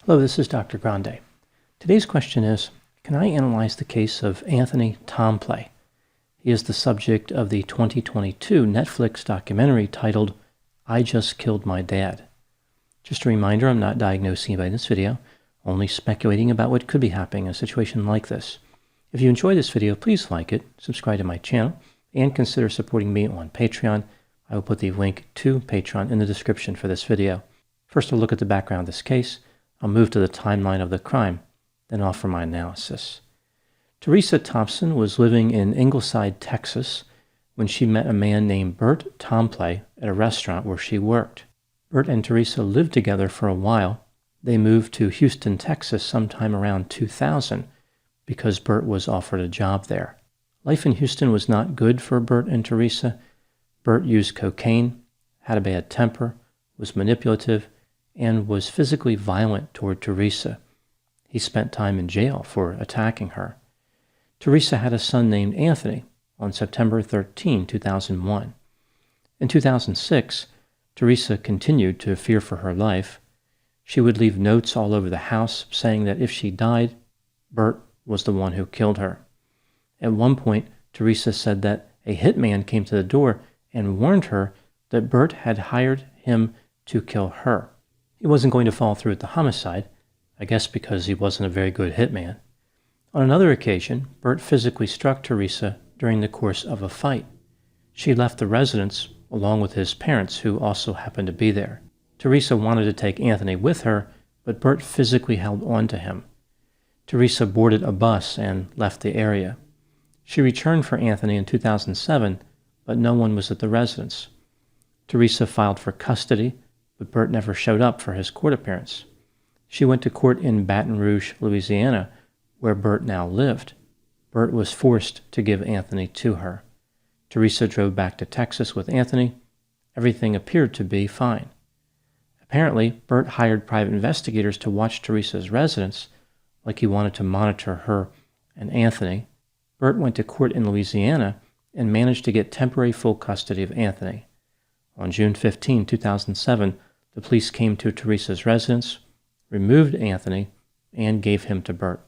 Hello, this is Dr. Grande. Today's question is, can I analyze the case of Anthony Templet? He is the subject of the 2022 Netflix documentary titled, I Just Killed My Dad. Just a reminder, I'm not diagnosing anybody in this video, only speculating about what could be happening in a situation like this. If you enjoy this video, please like it, subscribe to my channel, and consider supporting me on Patreon. I will put the link to Patreon in the description for this video. First, I'll look at the background of this case. I'll move to the timeline of the crime, then offer my analysis. Teresa Thompson was living in Ingleside, Texas, when she met a man named Bert Templet at a restaurant where she worked. Bert and Teresa lived together for a while. They moved to Houston, Texas sometime around 2000 because Bert was offered a job there. Life in Houston was not good for Bert and Teresa. Bert used cocaine, had a bad temper, was manipulative, and was physically violent toward Teresa. He spent time in jail for attacking her. Teresa had a son named Anthony on September 13, 2001. In 2006, Teresa continued to fear for her life. She would leave notes all over the house saying that if she died, Bert was the one who killed her. At one point, Teresa said that a hitman came to the door and warned her that Bert had hired him to kill her. He wasn't going to follow through with the homicide, I guess because he wasn't a very good hitman. On another occasion, Bert physically struck Teresa during the course of a fight. She left the residence along with his parents, who also happened to be there. Teresa wanted to take Anthony with her, but Bert physically held on to him. Teresa boarded a bus and left the area. She returned for Anthony in 2007, but no one was at the residence. Teresa filed for custody, but Bert never showed up for his court appearance. She went to court in Baton Rouge, Louisiana, where Bert now lived. Bert was forced to give Anthony to her. Teresa drove back to Texas with Anthony. Everything appeared to be fine. Apparently, Bert hired private investigators to watch Teresa's residence, like he wanted to monitor her and Anthony. Bert went to court in Louisiana and managed to get temporary full custody of Anthony. On June 15, 2007, the police came to Teresa's residence, removed Anthony, and gave him to Bert.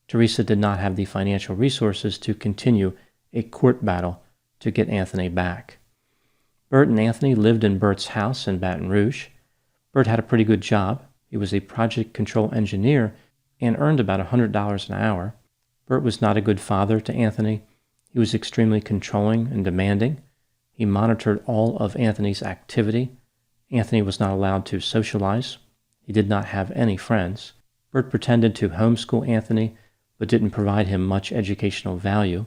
Teresa did not have the financial resources to continue a court battle to get Anthony back. Bert and Anthony lived in Bert's house in Baton Rouge. Bert had a pretty good job. He was a project control engineer and earned about $100 an hour. Bert was not a good father to Anthony. He was extremely controlling and demanding. He monitored all of Anthony's activity. Anthony was not allowed to socialize. He did not have any friends. Bert pretended to homeschool Anthony, but didn't provide him much educational value.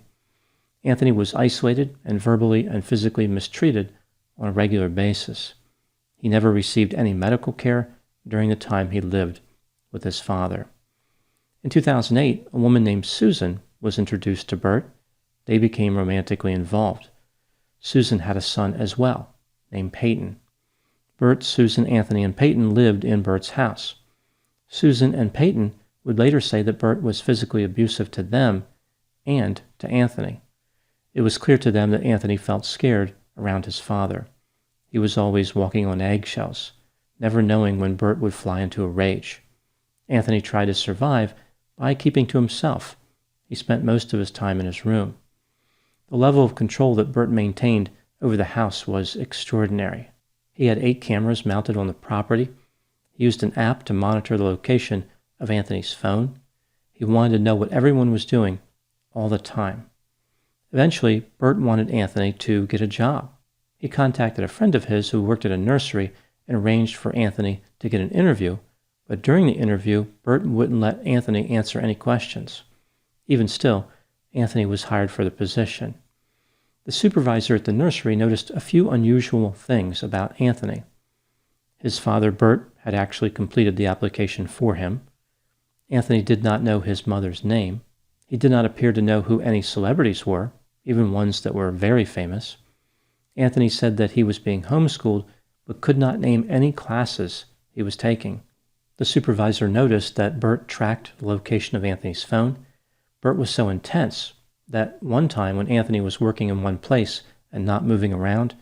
Anthony was isolated and verbally and physically mistreated on a regular basis. He never received any medical care during the time he lived with his father. In 2008, a woman named Susan was introduced to Bert. They became romantically involved. Susan had a son as well, named Peyton. Bert, Susan, Anthony, and Peyton lived in Bert's house. Susan and Peyton would later say that Bert was physically abusive to them and to Anthony. It was clear to them that Anthony felt scared around his father. He was always walking on eggshells, never knowing when Bert would fly into a rage. Anthony tried to survive by keeping to himself. He spent most of his time in his room. The level of control that Bert maintained over the house was extraordinary. He had 8 cameras mounted on the property. He used an app to monitor the location of Anthony's phone. He wanted to know what everyone was doing all the time. Eventually, Bert wanted Anthony to get a job. He contacted a friend of his who worked at a nursery and arranged for Anthony to get an interview, but during the interview, Bert wouldn't let Anthony answer any questions. Even still, Anthony was hired for the position. The supervisor at the nursery noticed a few unusual things about Anthony. His father, Bert, had actually completed the application for him. Anthony did not know his mother's name. He did not appear to know who any celebrities were, even ones that were very famous. Anthony said that he was being homeschooled, but could not name any classes he was taking. The supervisor noticed that Bert tracked the location of Anthony's phone. Bert was so intense that one time when Anthony was working in one place and not moving around,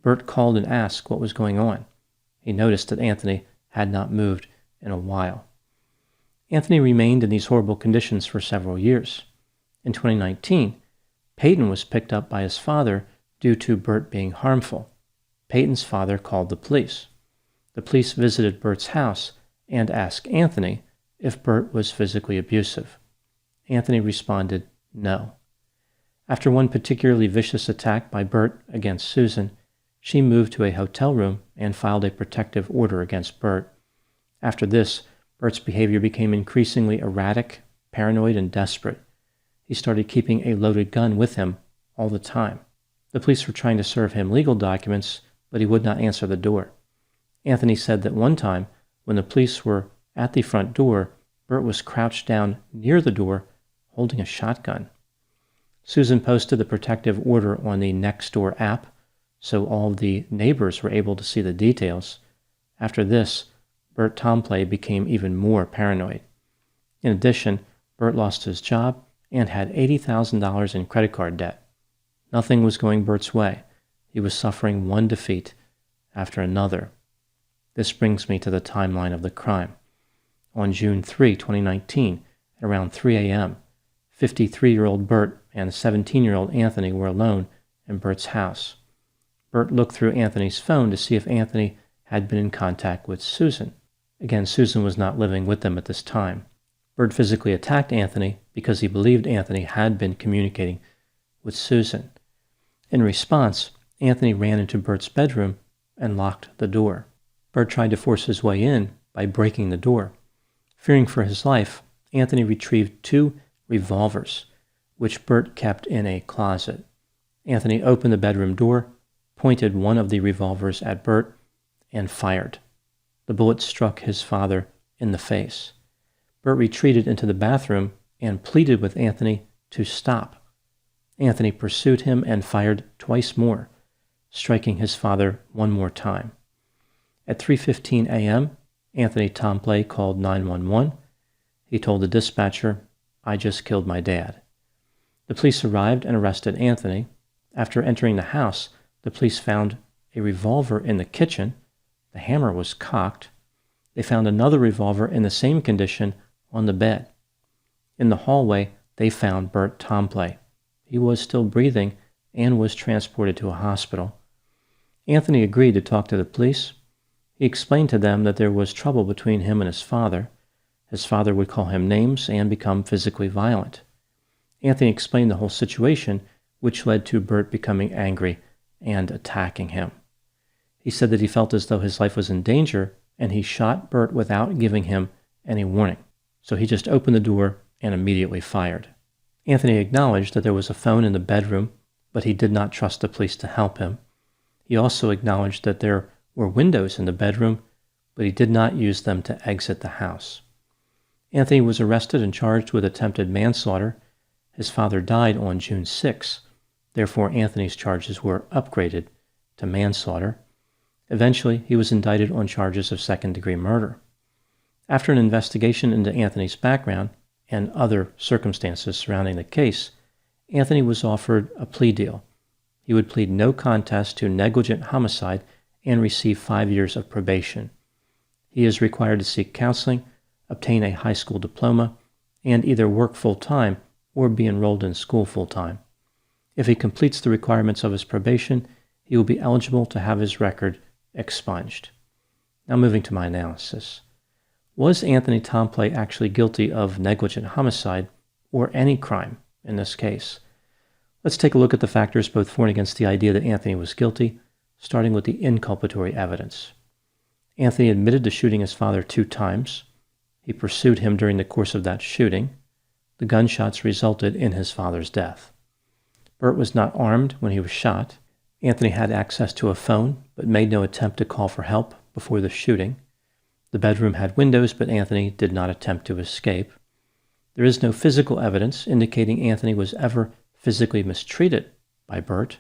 Bert called and asked what was going on. He noticed that Anthony had not moved in a while. Anthony remained in these horrible conditions for several years. In 2019, Peyton was picked up by his father due to Bert being harmful. Peyton's father called the police. The police visited Bert's house and asked Anthony if Bert was physically abusive. Anthony responded, no. After one particularly vicious attack by Bert against Susan, she moved to a hotel room and filed a protective order against Bert. After this, Bert's behavior became increasingly erratic, paranoid, and desperate. He started keeping a loaded gun with him all the time. The police were trying to serve him legal documents, but he would not answer the door. Anthony said that one time, when the police were at the front door, Bert was crouched down near the door, holding a shotgun. Susan posted the protective order on the Nextdoor app, so all the neighbors were able to see the details. After this, Bert Templet became even more paranoid. In addition, Bert lost his job and had $80,000 in credit card debt. Nothing was going Bert's way. He was suffering one defeat after another. This brings me to the timeline of the crime. On June 3, 2019, at around 3 a.m., 53-year-old Bert and 17-year-old Anthony were alone in Bert's house. Bert looked through Anthony's phone to see if Anthony had been in contact with Susan. Again, Susan was not living with them at this time. Bert physically attacked Anthony because he believed Anthony had been communicating with Susan. In response, Anthony ran into Bert's bedroom and locked the door. Bert tried to force his way in by breaking the door. Fearing for his life, Anthony retrieved 2 revolvers, which Bert kept in a closet. Anthony opened the bedroom door, pointed one of the revolvers at Bert, and fired. The bullet struck his father in the face. Bert retreated into the bathroom and pleaded with Anthony to stop. Anthony pursued him and fired twice more, striking his father one more time. At 3:15 a.m., Anthony Templet called 911. He told the dispatcher, "I just killed my dad." The police arrived and arrested Anthony. After entering the house, the police found a revolver in the kitchen. The hammer was cocked. They found another revolver in the same condition on the bed. In the hallway, they found Bert Templet. He was still breathing and was transported to a hospital. Anthony agreed to talk to the police. He explained to them that there was trouble between him and his father. His father would call him names and become physically violent. Anthony explained the whole situation, which led to Bert becoming angry and attacking him. He said that he felt as though his life was in danger, and he shot Bert without giving him any warning. So he just opened the door and immediately fired. Anthony acknowledged that there was a phone in the bedroom, but he did not trust the police to help him. He also acknowledged that there were windows in the bedroom, but he did not use them to exit the house. Anthony was arrested and charged with attempted manslaughter. His father died on June 6. Therefore, Anthony's charges were upgraded to manslaughter. Eventually, he was indicted on charges of second-degree murder. After an investigation into Anthony's background and other circumstances surrounding the case, Anthony was offered a plea deal. He would plead no contest to negligent homicide and receive 5 years of probation. He is required to seek counseling, obtain a high school diploma, and either work full-time or be enrolled in school full-time. If he completes the requirements of his probation, he will be eligible to have his record expunged. Now moving to my analysis. Was Anthony Templet actually guilty of negligent homicide or any crime in this case? Let's take a look at the factors both for and against the idea that Anthony was guilty, starting with the inculpatory evidence. Anthony admitted to shooting his father 2 times. He pursued him during the course of that shooting. The gunshots resulted in his father's death. Bert was not armed when he was shot. Anthony had access to a phone, but made no attempt to call for help before the shooting. The bedroom had windows, but Anthony did not attempt to escape. There is no physical evidence indicating Anthony was ever physically mistreated by Bert.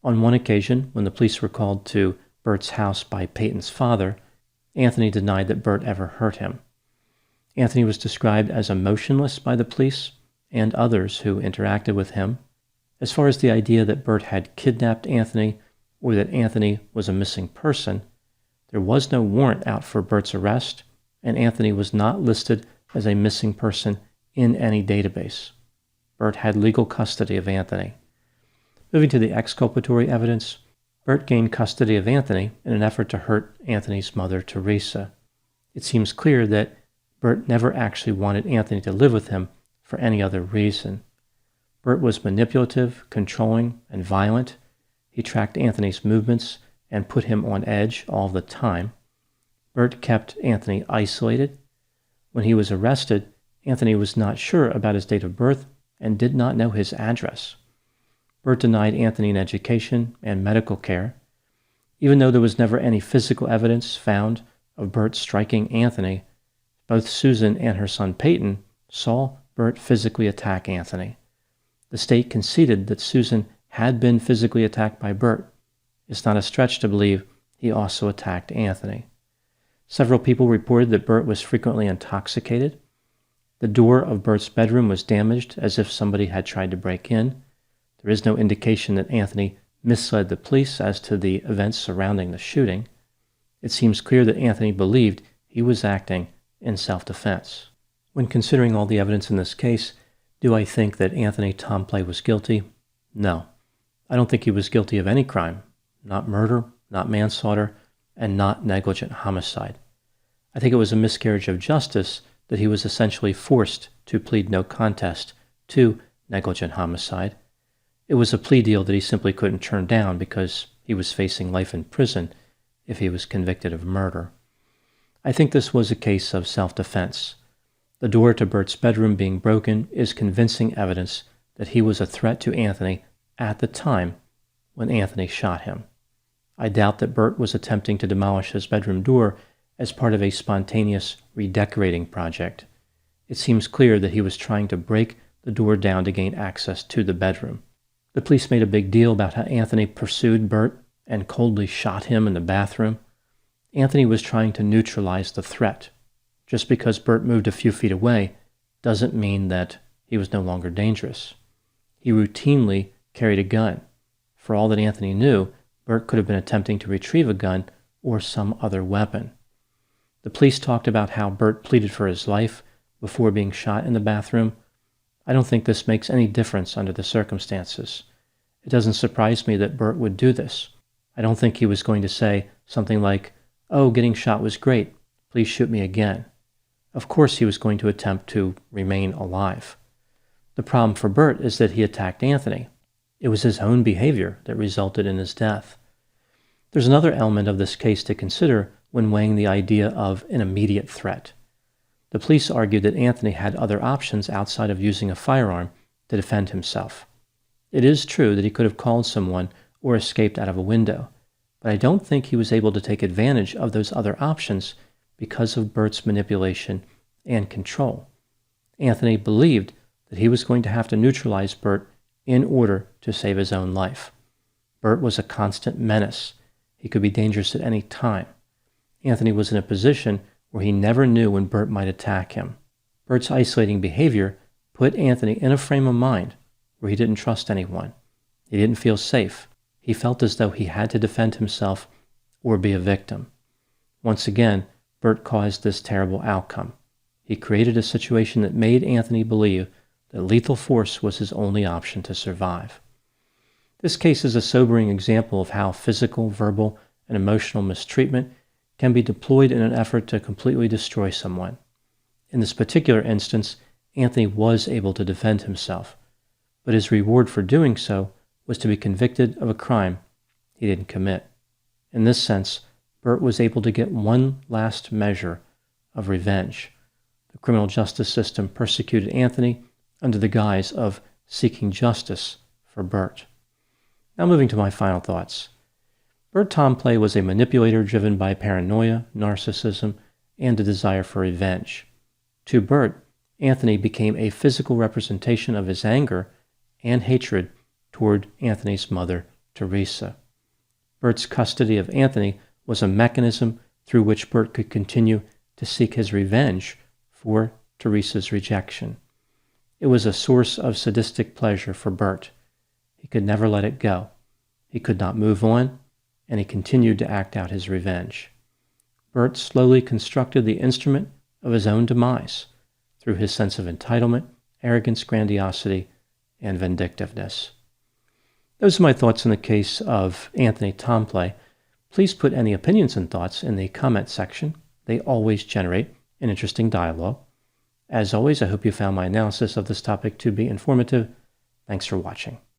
On one occasion, when the police were called to Bert's house by Peyton's father, Anthony denied that Bert ever hurt him. Anthony was described as emotionless by the police and others who interacted with him. As far as the idea that Bert had kidnapped Anthony or that Anthony was a missing person, there was no warrant out for Bert's arrest, and Anthony was not listed as a missing person in any database. Burt had legal custody of Anthony. Moving to the exculpatory evidence, Burt gained custody of Anthony in an effort to hurt Anthony's mother, Teresa. It seems clear that Burt never actually wanted Anthony to live with him for any other reason. Burt was manipulative, controlling, and violent. He tracked Anthony's movements and put him on edge all the time. Burt kept Anthony isolated. When he was arrested, Anthony was not sure about his date of birth and did not know his address. Burt denied Anthony an education and medical care. Even though there was never any physical evidence found of Burt striking Anthony, both Susan and her son Peyton saw Burt physically attack Anthony. The state conceded that Susan had been physically attacked by Burt. It's not a stretch to believe he also attacked Anthony. Several people reported that Burt was frequently intoxicated. The door of Burt's bedroom was damaged as if somebody had tried to break in. There is no indication that Anthony misled the police as to the events surrounding the shooting. It seems clear that Anthony believed he was acting in self-defense. When considering all the evidence in this case, do I think that Anthony Templet was guilty? No. I don't think he was guilty of any crime. Not murder, not manslaughter, and not negligent homicide. I think it was a miscarriage of justice that he was essentially forced to plead no contest to negligent homicide. It was a plea deal that he simply couldn't turn down because he was facing life in prison if he was convicted of murder. I think this was a case of self-defense. The door to Burt's bedroom being broken is convincing evidence that he was a threat to Anthony at the time when Anthony shot him. I doubt that Burt was attempting to demolish his bedroom door as part of a spontaneous redecorating project. It seems clear that he was trying to break the door down to gain access to the bedroom. The police made a big deal about how Anthony pursued Burt and coldly shot him in the bathroom. Anthony was trying to neutralize the threat. Just because Burt moved a few feet away doesn't mean that he was no longer dangerous. He routinely carried a gun. For all that Anthony knew, Burt could have been attempting to retrieve a gun or some other weapon. The police talked about how Burt pleaded for his life before being shot in the bathroom. I don't think this makes any difference under the circumstances. It doesn't surprise me that Burt would do this. I don't think he was going to say something like, "Oh, getting shot was great. Please shoot me again." Of course he was going to attempt to remain alive. The problem for Burt is that he attacked Anthony. It was his own behavior that resulted in his death. There's another element of this case to consider when weighing the idea of an immediate threat. The police argued that Anthony had other options outside of using a firearm to defend himself. It is true that he could have called someone or escaped out of a window, but I don't think he was able to take advantage of those other options because of Burt's manipulation and control. Anthony believed that he was going to have to neutralize Burt in order to save his own life. Burt was a constant menace. He could be dangerous at any time. Anthony was in a position where he never knew when Burt might attack him. Burt's isolating behavior put Anthony in a frame of mind where he didn't trust anyone. He didn't feel safe. He felt as though he had to defend himself or be a victim. Once again, Burt caused this terrible outcome. He created a situation that made Anthony believe that lethal force was his only option to survive. This case is a sobering example of how physical, verbal, and emotional mistreatment can be deployed in an effort to completely destroy someone. In this particular instance, Anthony was able to defend himself, but his reward for doing so was to be convicted of a crime he didn't commit. In this sense, Burt was able to get one last measure of revenge. The criminal justice system persecuted Anthony under the guise of seeking justice for Burt. Now moving to my final thoughts. Burt Templet was a manipulator driven by paranoia, narcissism, and a desire for revenge. To Burt, Anthony became a physical representation of his anger and hatred toward Anthony's mother, Teresa. Burt's custody of Anthony was a mechanism through which Burt could continue to seek his revenge for Teresa's rejection. It was a source of sadistic pleasure for Burt. He could never let it go. He could not move on, and he continued to act out his revenge. Burt slowly constructed the instrument of his own demise, through his sense of entitlement, arrogance, grandiosity, and vindictiveness. Those are my thoughts in the case of Anthony Templet. Please put any opinions and thoughts in the comment section. They always generate an interesting dialogue. As always, I hope you found my analysis of this topic to be informative. Thanks for watching.